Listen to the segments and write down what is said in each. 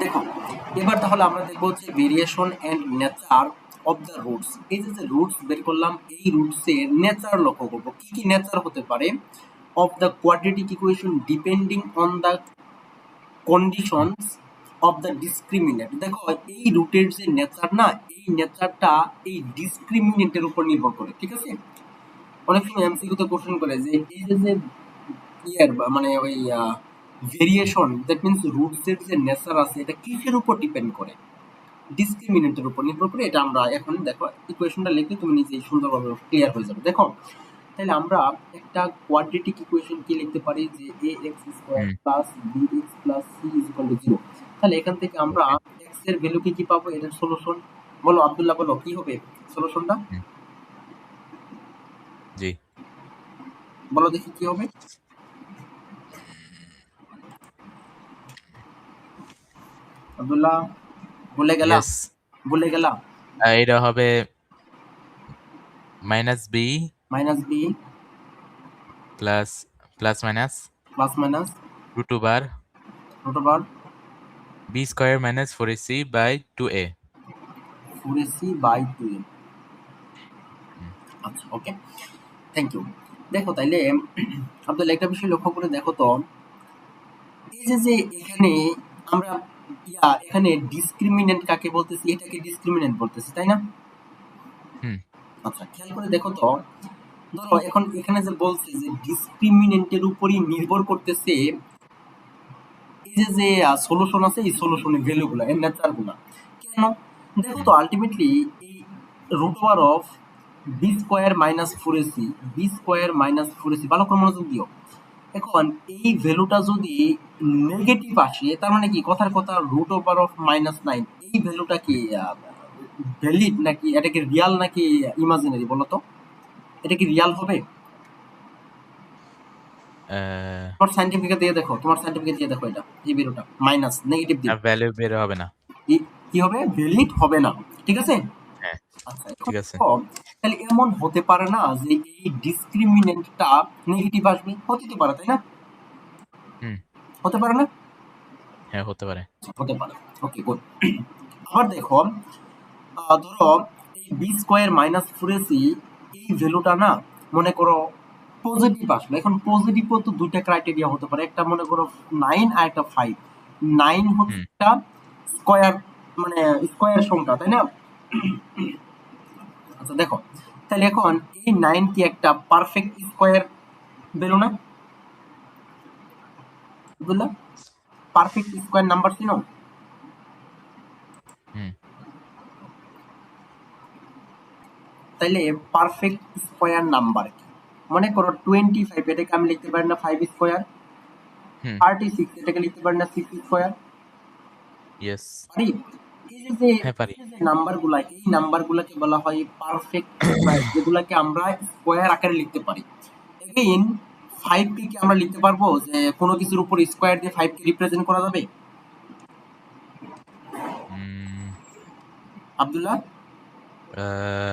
দেখো এবার তাহলে আমরা দেখবো যে variation and nature of the roots. এই যে রুটস বের করলাম, এই রুটস এর নেচার লক্ষ্য করবো, কি কি নেচার হতে পারে of the quadratic equation depending on the conditions of the discriminant. দেখো এই রুটের যে নেচার না, এই নেচারটা এই ডিসক্রিমিনেন্টের উপর নির্ভর করে, ঠিক আছে। অনেক সময় এমসিকিউ তে কোশ্চেন করে যে এই যে ইয়ার মানে ওই ভেরিয়েশন, দ্যাট মিন্স রুটস এর যে নেচার আছে এটা কিসের উপর ডিপেন্ড করে, ডিসক্রিমিনেন্টের উপর নির্ভর করে। এটা আমরা এখন দেখো ইকুয়েশনটা লিখলে তুমি নিজেই সুন্দরভাবে ক্লিয়ার হয়ে যাবে। দেখো তাহলে আমরা একটা কোয়াড্রেটিক ইকুয়েশন কি লিখতে পারি যে ax square plus bx plus c is equal to 0। তাহলে এখান থেকে আমরা x এর ভ্যালু কি পাবো, এটার সলিউশন বলো আব্দুল্লাহ, বলো কি হবে সলিউশনটা? জি বলো দেখি কি হবে। আব্দুল্লাহ ভুলে গেলা, ইয়েস ভুলে গেলা। এটা হবে minus b minus b plus plus minus plus minus root over root over b square minus 4ac by 2a। 4ac by 2a। আচ্ছা ওকে, থ্যাংক ইউ। দেখো তাইলে আব্দুল একটা বিষয় লক্ষ্য করে দেখো তো, এই যে এখানে আমরা এখানে ডিসক্রিমিনেন্ট কাকে বলতেছি, এটাকে ডিসক্রিমিনেন্ট বলতেছি তাই না? আচ্ছা খেয়াল করে দেখো তো, ধরো এখন এখানে যে বলছে যে ডিসক্রিমিনেন্টের উপরই নির্ভর করতেছে এই যে সলিউশন আছে, এই সলিউশনের ভ্যালুগুলো, এর নেচারগুলো। কেন? দেখো তো আলটিমেটলি এই root over of b square minus 4ac, b square minus 4ac, ভালো করে মনোযোগ দিও। এখন এই ভ্যালুটা যদি নেগেটিভ আসে তার মানে কি, কথার কথা রুট ওভার অফ -9, এই ভ্যালুটা কি ভ্যালিড নাকি, এটা কি রিয়াল নাকি ইমাজিনারি বলো তো? এটা কি রিয়াল হবে? তোমার সায়েন্টিফিকে দিয়ে দেখো, তোমার সায়েন্টিফিকে দিয়ে দেখো, এটা এই ভ্যালুটা মাইনাস নেগেটিভ দিও, ভ্যালু বের হবে না। কি হবে? ভ্যালিড হবে না, ঠিক আছে। হ্যাঁ আচ্ছা এখন ঠিক আছে। তাহলে এমন হতে পারে না যে এই ডিসক্রিমিনেন্টটা নেগেটিভ আসবে? হতে তো পারে তাই না? হতে পারে না? হ্যাঁ হতে পারে। হতে পারে, ওকে গুড। আবার দেখো ধরো এই বি স্কয়ার মাইনাস 4ac, এই ভ্যালুটা না মনে করো পজিটিভ আসবে। এখন পজিটিভ তো দুইটা ক্রাইটেরিয়া হতে পারে, একটা মনে করো 9 আর একটা 5। 9 হচ্ছে একটা স্কয়ার, মানে স্কয়ার সংখ্যা তাই না? আচ্ছা দেখো তাহলে এখন এই 9 কি একটা পারফেক্ট স্কয়ার ভ্যালু না? বুঝলা, পারফেক্ট স্কয়ার নাম্বার চিনো? তাইলে পারফেক্ট স্কয়ার নাম্বার কি? মনে করো 25, এটাকে আমি লিখতে পারি না 5 স্কয়ার? 36 এটাকে লিখতে পারি না 6 স্কয়ার? ইয়েস পারি? এই যে হ্যাঁ পারি। নাম্বারগুলা, এই নাম্বারগুলাকে বলা হয় পারফেক্ট স্কয়ার, যেগুলাকে আমরা স্কয়ার আকারে লিখতে পারি। এগেইন 5 কে কি আমরা লিখতে পারবো যে কোনো কিছুর উপর স্কয়ার দিয়ে 5 কে রিপ্রেজেন্ট করা যাবে? আব্দুল্লাহ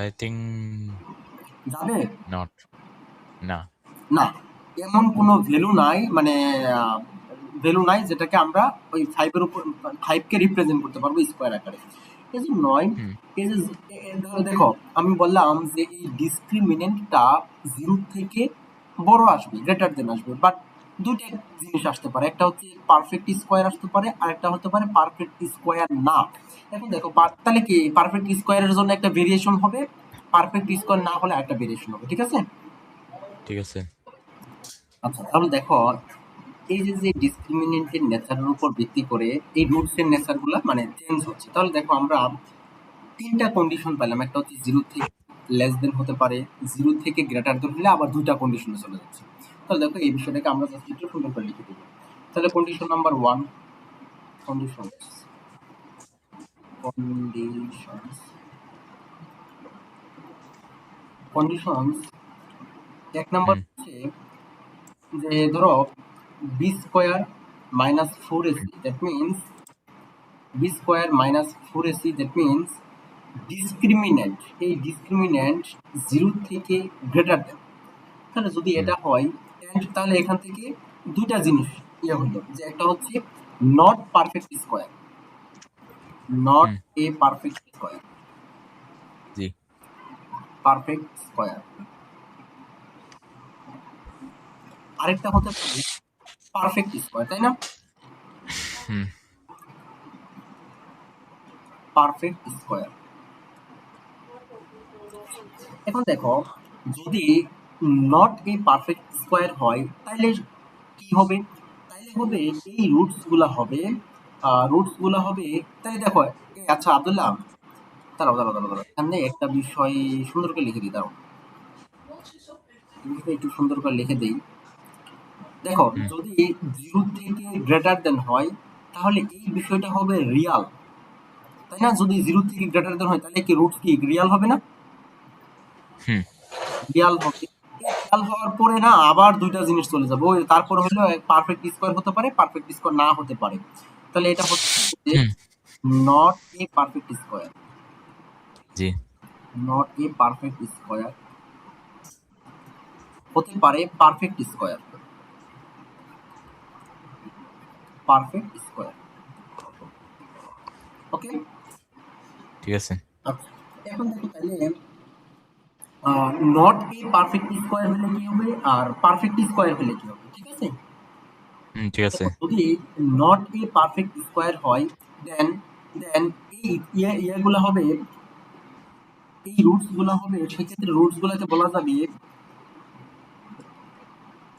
আই থিংক যাবে নট। না না, এমন কোনো ভ্যালু নাই, মানে ভ্যালু নাই যেটাকে আমরা ওই 5 এর উপর 5 কে রিপ্রেজেন্ট করতে পারবো স্কয়ার আকারে। এই যে নয়, এই যে দেখো আমি বললাম যে এই ডিসক্রিমিনেন্টটা 0 থেকে বড় আসবে, গ্রেটার দেন আসবে, বাট দুইটা জিনিস আসতে পারে, একটা হচ্ছে পারফেক্ট স্কয়ার আসতে পারে আর একটা হতে পারে পারফেক্ট স্কয়ার না। এখন দেখো তাহলে কি পারফেক্ট স্কয়ারের জন্য একটা ভেরিয়েশন হবে, পারফেক্ট স্কয়ার না হলে একটা ভেরিয়েশন হবে, ঠিক আছে। ঠিক আছে। আচ্ছা তাহলে দেখো এই যে ডিসক্রিমিনেন্টের নেচারের উপর ভিত্তি করে এই রুটস এর নেচারগুলো মানে চেঞ্জ হচ্ছে। তাহলে দেখো আমরা তিনটা কন্ডিশন পেলাম, একটা হচ্ছে 0 থেকে লেস দেন হতে পারে, 0 থেকে গ্রেটার দেন হলে আবার দুইটা কন্ডিশনে চলে যাচ্ছে। তাহলে দেখো এই বিষয়টাকে আমরা জাস্ট একটু সুন্দর করে লিখে দেব। তাহলে condition number 1, conditions conditions conditions এক নাম্বার হচ্ছে যে ধরো b square minus 4ac, that means b square minus 4ac, that means discriminant, এই ডিসক্রিমিনেন্ট 0 থেকে গ্রেটার দেন। তাহলে যদি এটা হয় এন্ড তাহলে এখান থেকে দুইটা জিনিস হইলো, যে একটা হচ্ছে not perfect square, not hmm, A perfect square. G, perfect square. আরেকটা হতে পারে পারফেক্ট স্কোয়ার, তাই না? হুম, পারফেক্ট স্কোয়ার। এখন দেখো, যদি নট এ পারফেক্ট স্কোয়ার হয় তাহলে কি হবে? তাইলে হবে এই রুটস গুলা হবে, তাহলে দেখো আচ্ছা আব্দুল্লাহ, দাঁড়াও, এখানে একটা বিষয় সুন্দর করে লিখে দিই, দাঁড়াও, এই বিষয়টা একটু সুন্দর করে লিখে দিই। দেখো, হুম, যদি জিরো থেকে গ্রেটার দেন হয় তাহলে এই বিষয়টা হবে রিয়াল, তাই না? যদি জিরো থেকে গ্রেটার দেন হয় তাহলে কি রুট কি রিয়াল হবে না? হুম, রিয়াল হবে। এই রিয়াল হওয়ার পরে না আবার দুইটা জিনিস চলে যাবে, ওই তারপরে হলো পারফেক্ট স্কোয়ার হতে পারে, পারফেক্ট স্কোয়ার না হতে পারে। তাহলে এটা হচ্ছে যে hmm, not a perfect square. জি, নট এ পারফেক্ট স্কোয়ার হতে পারে perfect square. Perfect square. Okay. ঠিক আছে। আচ্ছা, এখন দেখো তাহলে নট এ পারফেক্ট স্কোয়ার হলে কি হবে আর পারফেক্ট স্কোয়ার হলে কি হবে, ঠিক আছে? হুম, ঠিক আছে। দেখো, যদি নট এ পারফেক্ট স্কোয়ার হয় দেন দেন এই ইয়েগুলো হবে, এই রুটস গুলো হবে, সেক্ষেত্রে রুটস গুলোকে বলা যাবে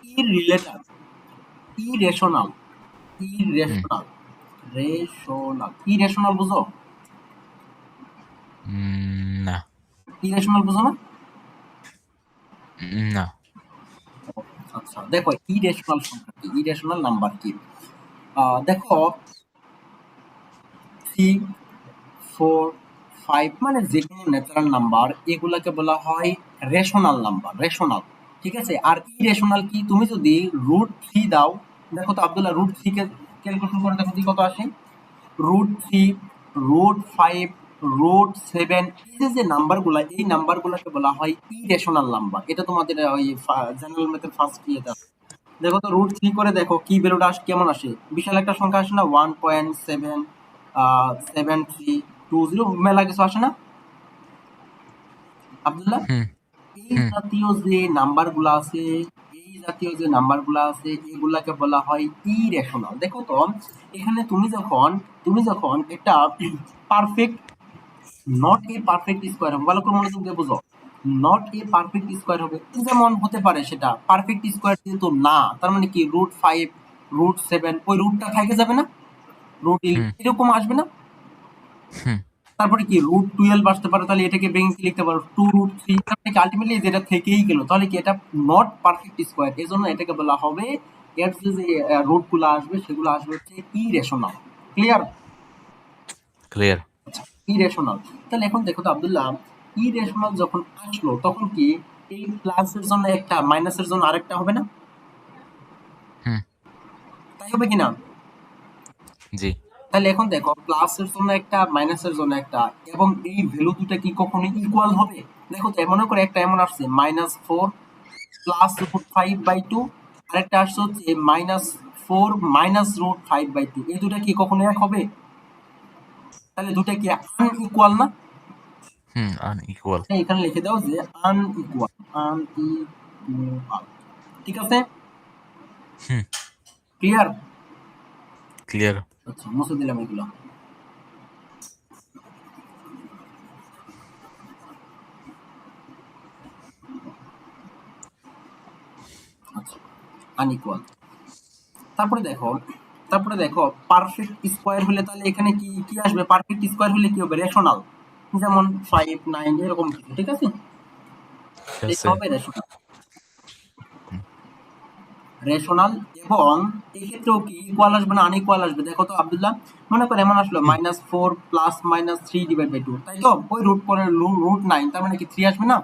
ইররিলেটার, ইরেশনাল, হুম, ইরেশনাল, ইরেশনাল বুঝো? না, ইরেশনাল বুঝো না? না, আচ্ছা, দেখো ইরেশনাল সংখ্যা কি, ইরেশনাল নাম্বার কি? দেখো 3, 4, 5 মানে যে কোনো ন্যাচারাল নাম্বার, এগুলাকে বলা হয় রেশনাল নাম্বার, রেশনাল। ঠিক আছে? আর ইরেশনাল কি? তুমি যদি √3 দাও, দেখো তো আব্দুল্লাহ, √3 কে ক্যালকুলেশন করে দেখো তো কত আসে। √3, √5, √7, এই যে নাম্বারগুলা, এই নাম্বারগুলাকে বলা হয় ইরেশনাল নাম্বার। এটা তোমাদের ওই জেনারেল ম্যাথের ফার্স্ট ইয়েতে আছে। দেখো তো √3 করে দেখো কি ভ্যালুটা কেমন আসে, বিশাল একটা সংখ্যা আসে না, 1.77320, মেলা কিছু আসে না আব্দুল্লাহ? হুম, এই হুম, জাতীয় যে নাম্বারগুলো আছে, এই জাতীয় যে নাম্বারগুলো আছে, এগুলাকে বলা হয় ইরেশনাল। দেখো তো, এখানে তুমি যখন একটা perfect, not a perfect square হবে, ভালো করে মনোযোগ দিয়ে বুঝো, নট এ পারফেক্ট স্কোয়ার হবে, যেমন হতে পারে সেটা পারফেক্ট স্কোয়ার কিন্তু না, তার মানে কি √5, √7, ওই রুটটা থেকে যাবে না, হুম, এরকম আসবে না? হুম, তারপরে কি √12 আসতে পারে, তাহলে এটাকে ভেঙে কি লিখতে পারো 2√3, তার মানে কি আলটিমেটলি যেটা থেকেই গেল, তাহলে কি এটা নট পারফেক্ট স্কোয়ার, এই জন্য এটাকে বলা হবে, এর যে রুট গুলো আসবে সেগুলো আসবে হচ্ছে ইরেশনাল। ক্লিয়ার? ক্লিয়ার। ইরেশনাল। তাহলে এখন দেখো তো আব্দুল্লাহ, ইরেশনাল যখন আসলো তখন কি এই প্লাসের জন্য একটা মাইনাসের জন্য আরেকটা হবে না? হুম, তাই হবে কিনা? জি, তাহলে এখন দেখো, প্লাসের জন্য একটা মাইনাসের জন্য একটা, এবং এই ভ্যালু দুটা কি কখনো ইকুয়াল হবে? দেখো তো, মনে করে একটা এমন আসছে -4 প্লাস √5/2, আরেকটা আসছে হচ্ছে -4 মাইনাস √5/2, এই দুটা কি কখনো এক হবে? তাহলে দুটা কি আনইকুয়াল না? হুম, আনইকুয়াল। তাই এখানে লিখে দাও যে আনইকুয়াল, আনইকুয়াল। ঠিক আছে? হুম, ক্লিয়ার? ক্লিয়ার। আচ্ছা, মুছে দিলাম এগুলো। আচ্ছা, আনইকুয়াল। তারপরে দেখো পারফেক্ট স্কোয়ার হলে তাহলে এখানে কি কি আসবে? পারফেক্ট স্কোয়ার হলে কি হবে? রেশনাল, যেমন 5, 9 এরকম কিছু, ঠিক আছে? ঠিক এটা আছে। হবে রেশনাল, রেশনাল। এবং এই ক্ষেত্রেও কি ইকুয়াল আসবে না আনইকুয়াল আসবে? দেখো তো আব্দুল্লাহ, মনে করে এমন আসলো হুম, -4 প্লাস -3/2, তাই তো? ওই রুট পরে √9, তার মানে কি 3 আসবে না?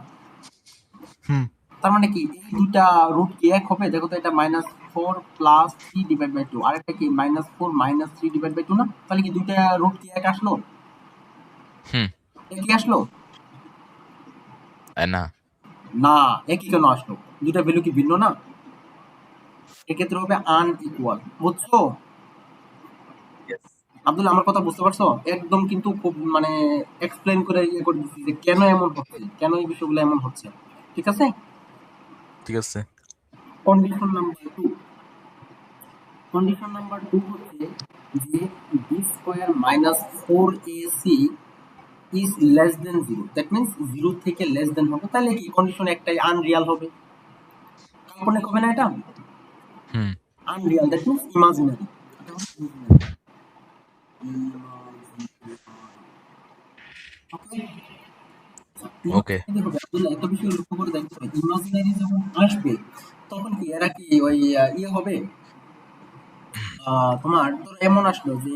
হুম, তার মানে কি এই দুটা রুট কি এক হবে? দেখো তো, এটা -4 প্লাস 3/2, আরেকটা কি -4 -3/2 না? তাহলে কি দুইটা রুট কি এক আসলো? হুম, একই আসলো? না। না, একই কেন আসলো? দুটা ভ্যালু কি ভিন্ন না? এক্ষেত্রে হবে আনইকুয়াল, বুঝছো? Yes. আব্দুল আমার কথা বুঝতে পারছো? একদম কিন্তু খুব মানে এক্সপ্লেন করে করে দিচ্ছি যে কেন এমন হচ্ছে, কেন এই বিষয়গুলো এমন হচ্ছে। ঠিক আছে? ঠিক আছে। কন্ডিশন নাম্বার 2, কন্ডিশন নাম্বার 2 হচ্ছে যে b square minus 4ac is less than 0। That means 0 থেকে লেস দেন হবে। তাহলে কি কন্ডিশন একটাই আনরিয়াল হবে। কাল্পনিক হবে না এটা? হুম। Unreal that means imaginary. Okay? Okay. Imaginary হবে। আব্দুল্লাহ একটা বিষয় লক্ষ্য করে দেখতে হবে। ইমাজিনারি যখন আসবে তখন কি এরা কি ওই ইয়ে হবে? তোমার ধরো এমন আসলো যে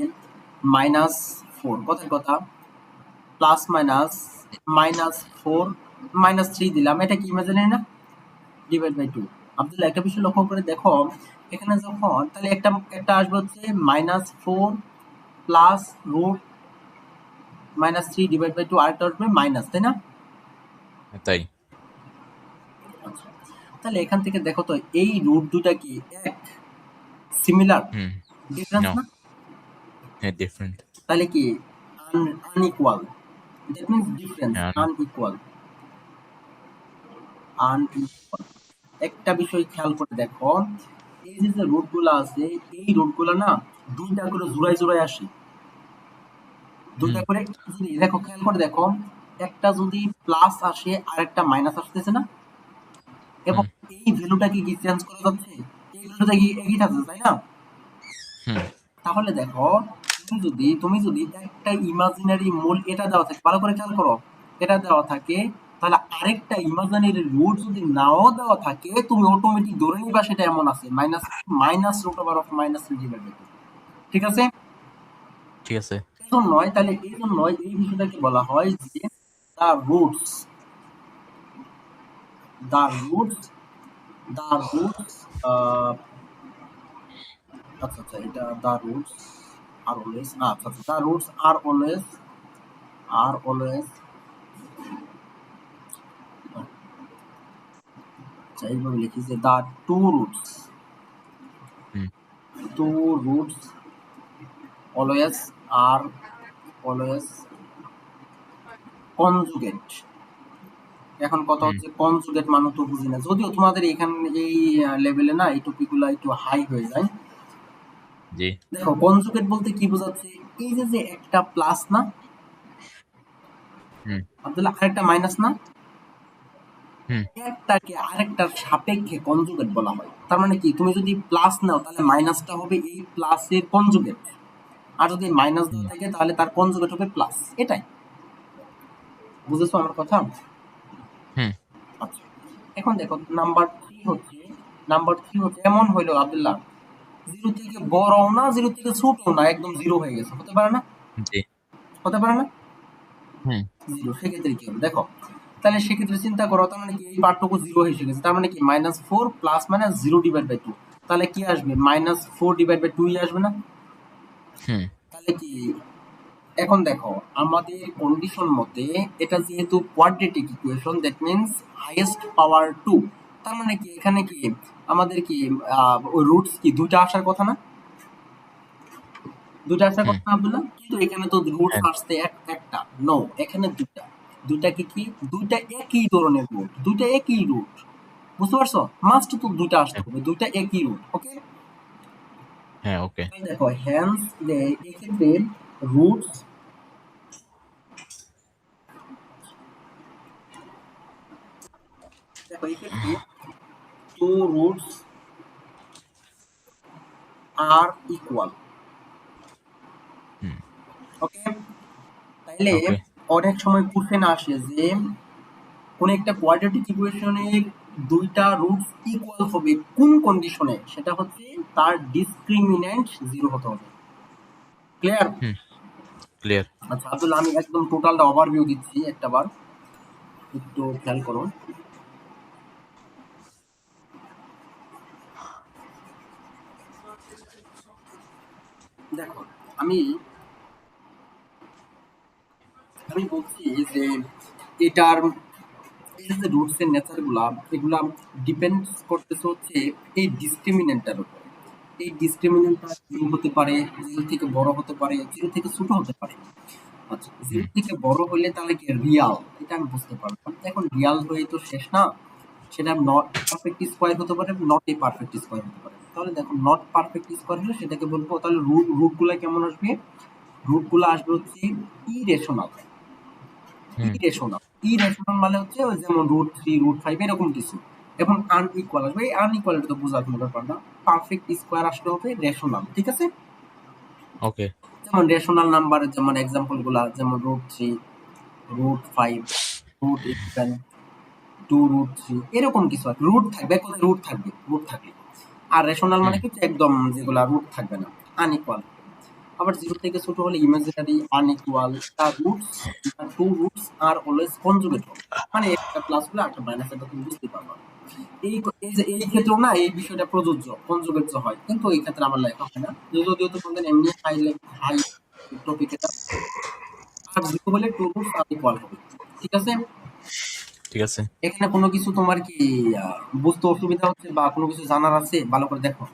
-4 কথার কথা +-4 -3 দিলাম। এটা কি ইমাজিনারি না? Divide by 2। আব্দুল্লাহ একটা বিষয় লক্ষ্য করে দেখো, এখানে যখন তাহলে একটা একটা আসবে হচ্ছে -4 প্লাস রুট -3 ডিভাইড বাই 2, আরেকটা আসবে মাইনাস, তাই না? তাই। আচ্ছা, তাহলে এখান থেকে দেখো তো এই রুট দুটা কি এক, সিমিলার, হুম। Difference no. না? হ্যাঁ, ডিফারেন্ট। তাহলে কি আনইকুয়াল, দ্যাট মিন্স ডিফারেন্স, হ্যাঁ। Unequal, unequal. একটা বিষয় খেয়াল করে দেখো, এই যে রুট গুলা আছে, এই রুট গুলা না দুইটা করে জোড়ায় জোড়ায় আসে, হুম। দুইটা করে। যদি দেখো খেয়াল করে দেখো, একটা যদি প্লাস আসে আর একটা মাইনাস আসতেছে না, এবং হুম। এই ভ্যালুটা কি চেঞ্জ করা যাচ্ছে, এই ভ্যালুটা কি একই থাকছে, তাই না? হুম। তাহলে দেখো, তুমি যদি একটা ইমাজিনারি মূল এটা দেওয়া থাকে, ভালো করে খেয়াল করো, এটা দেওয়া থাকে, তাহলে আরেকটা ইমাজিনারি রুট যদি নাও দেওয়া থাকে, তুমি অটোমেটিক ধরে নিবা সেটা এমন আছে, minus minus root over of -3 divide by 2। ঠিক আছে? ঠিক আছে। এজন্যই তাহলে এই জন্যই এই বিষয়টাকে বলা হয় যে দা রুটস, দা রুটস, দা রুটস আচ্ছা আচ্ছা, এটা দা রুটস আর অলওয়েজ, আচ্ছা আচ্ছা, দা রুটস আর অলওয়েজ আচ্ছা, এইভাবে লিখি যে দা হুম। Two roots always are always conjugate. এখন কথা হুম। হচ্ছে কনজুগেট মানে তো বুঝি না, যদিও তোমাদের এখানে এই লেভেলে না এই টপিকগুলো একটু হাই হয়ে যায়। জি। দেখো কনজুগেট বলতে কি বোঝাচ্ছে, এই যে যে একটা প্লাস না হুম। আব্দুল্লাহ, আরেকটা মাইনাস না, হুম। একটাকে আরেকটার সাপেক্ষে কনজুগেট বলা হয়। তার মানে কি, তুমি যদি প্লাস নাও তাহলে মাইনাসটা হবে এই প্লাসের কনজুগেট, আর যদি মাইনাস হুম। দেওয়া থাকে তাহলে তার কনজুগেট হবে প্লাস। এটাই বুঝেছো আমার কথা? হুম। আচ্ছা, এখন দেখো নাম্বার থ্রি হচ্ছে এমন হইলো আব্দুল্লাহ, জিরো থেকে বড়ও না, জিরো থেকে ছোটও না, একদম জিরো হয়ে গেছে, হতে পারে না? জি। হতে পারে না? হুম। জিরো, সেক্ষেত্রে কি হবে দেখো, তাহলে সেক্ষেত্রে চিন্তা করো, তার মানে কি এই পার্টটুকু জিরো এসে গেছে, তার মানে কি -4 প্লাস -0 ডিভাইড বাই 2, তাহলে কি আসবে -4 ডিভাইড বাই 2 আসবে না? হুম। তাহলে কি, এখন দেখো আমাদের কন্ডিশন মতে এটা যেহেতু quadratic equation, that means highest power 2, তার মানে কি এখানে কি আমাদের কি ওই রুটস কি দুইটা আসার কথা না? দুইটা আসার হুম। কথা না আব্দুল্লাহ? কিন্তু এখানে তো রুটস হ্যাঁ। আসছে একটা, নো, এখানে দুইটা। দুইটা কি দুইটা একই ধরনের রুট, দুইটা একই রুট, বুঝতে পারছো? মাস্ট তো দুইটা আসতে হ্যাঁ। হবে, দুইটা একই রুট। ওকে, হ্যাঁ, ওকে। দেখো হ্যান্স এক্ষেত্রে রুটস, দেখো এক্ষেত্রে টু রুটস আর ইকুয়াল। হুম। ওকে, তাইলে ওকে। অনেক সময় কোশ্চেন আসে যে কোন একটা কোয়াড্রেটিক ইকুয়েশনের দুইটা রুট ইকুয়াল হবে কোন কন্ডিশনে, সেটা হচ্ছে তার ডিসক্রিমিন্যান্ট জিরো হতে হবে। ক্লিয়ার? হুম। ক্লিয়ার। আচ্ছা আব্দুল্লাহ, আমি একদম টোটালটা ওভারভিউ দিচ্ছি একটা বার, একটু খেয়াল করো। দেখো, আমি আমি বলছি যে এটার এই যে রুটস এর নেচার গুলা, এগুলা ডিপেন্ড করতেছে হচ্ছে এই ডিসক্রিমিনেন্টটার উপর। এই ডিসক্রিমিনেন্টটা জিরো হতে পারে, জিরো থেকে বড় হতে পারে, জিরো থেকে ছোট হতে পারে। আচ্ছা, জিরো হুম থেকে বড় হইলে তাহলে কি রিয়াল, এটা আমি বুঝতে পারলাম। এখন রিয়াল হয়ে তো শেষ না, সেটা নট পারফেক্ট স্কোয়ার হতে পারে, নট এ পারফেক্ট স্কোয়ার হতে পারে। তাহলে দেখো নট পারফেক্ট স্কোয়ার হলে সেটাকে বলবো, তাহলে রুট গুলা কেমন আসবে? রুট গুলো আসবে হচ্ছে ইরেশনাল। হুম ইরেশনাল, ইরেশনাল মানে হচ্ছে ওই যেমন √3 √5 এরকম কিছু। এখন আনইকুয়াল আসবে, এই আনইকুয়ালিটি তো বোঝার কোনো ব্যাপার না। পারফেক্ট স্কোয়ার আসলে হবে রেশনাল, ঠিক আছে? ওকে যেমন রেশনাল নাম্বারের যেমন এক্সাম্পল গুলা, যেমন √3 √5 √11 2√3 এরকম কিছু আছে। রুট থাকবে, কোথায় রুট থাকবে, রুট থাকবে। আর রেশনাল মানে হুম কিছু একদম যেগুলা রুট থাকবে না, আনইকুয়াল। আবার জিরো থেকে ছোট হলে ইমাজিনারি আনইকুয়াল, তার roots, two roots are always conjugate হবে, মানে একটা প্লাস হলে একটা মাইনাস, এটা তুমি বুঝতে পারবা। এই যে এই ক্ষেত্রেও না এই বিষয়টা প্রযোজ্য, কনজুগেট হয়, কিন্তু এই ক্ষেত্রে আমার লেখা হয় না, যদিও তো তোমাদের এমনি হাই টপিক এটা। আর জিরো হলে টু রুটস আর ইকুয়াল হবে, ঠিক আছে? ঠিক আছে। এখানে কোনো কিছু তোমার কি বুঝতে অসুবিধা হচ্ছে বা কোনো কিছু জানার আছে, ভালো করে দেখো।